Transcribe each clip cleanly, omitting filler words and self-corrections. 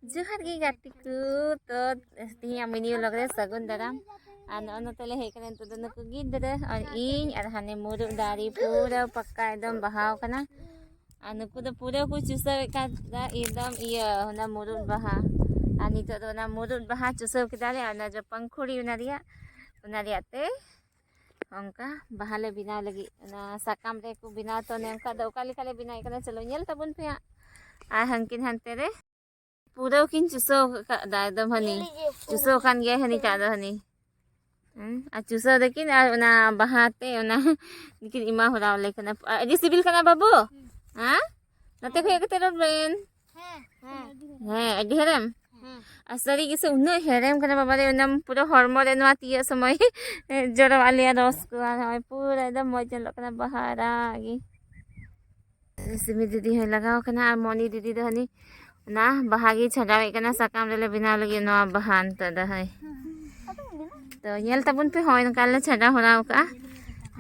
जोहार गे गाती को तो तिही मिनी व्लॉग रे सगुन दाराम आन अन तले हे कने तो दन को गिद्रे और इन और हाने मुरुग दारी पूरा पक्का एकदम बहाव कना आन को तो पूरा को चुसाव का एकदम इया होना मुरुग बहा आनी तो ना मुरुग बहा चुसाव केदाले और ना जो पंखुड़ी उना रिया ते onka bahale bina lagi na sakam re ko bina to ne onka do kali kali bina ikana chalo nyel tabun pe a hangkin hante re pura kin chuso ka da dam hani chuso kan ge hani ka da hani a chuso dekin na bahate na dikin ima hora le kana adi sibil kana babu ha nate ko ekte ro ben he adi haram asari gise unna herem kana babare unam pura hormone nwa tiya samay jora alia ros ko hoy pura एकदम मजा लकना बहारा गी सिमी दीदी है लगाओ कना और मोनी दीदी दहनी ना बहागी छडावे कना सकाम रे बिना लगी नवा बहान त है तो नेल तबन पे होय नकाले छडा होराव का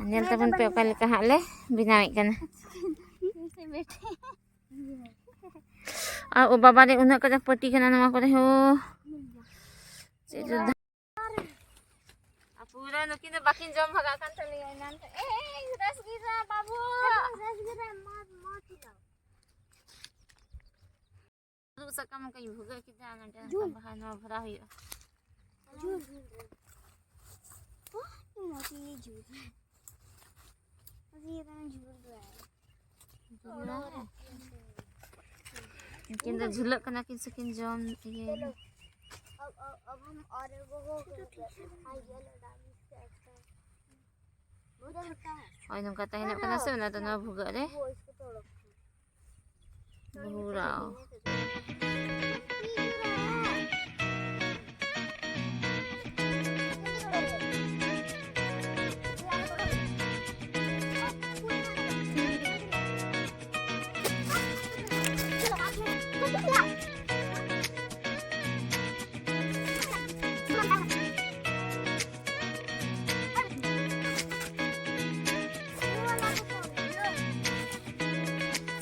नेल तबन पे ओकाले कहाले बिनावे कना और ओ बाबा रे उना कदा पटी कना नवा करे हो पूरा नुकिन बाकिन जम भगा kan tali nan rasgira babu rasgira mat kita ru sakam ka yuga kita ngada bahan भरा हुई किन झुलक कना किन सकिन जम ये अब हम और Ay nung katahin ka na sa na to na buga re. Buraw.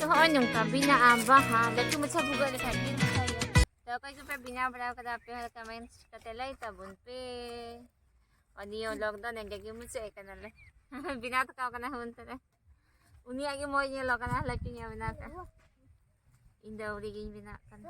Hoy nung kabina aba ha lagi macam buga le kaki saya to kay ko pe bina bra kada pe comment katelay tabun pe audio lockdown en lagi mucha kanale bina to ka kana hun tare uni age moy ni lokana lagi nya bina ka inda uri gin bina kan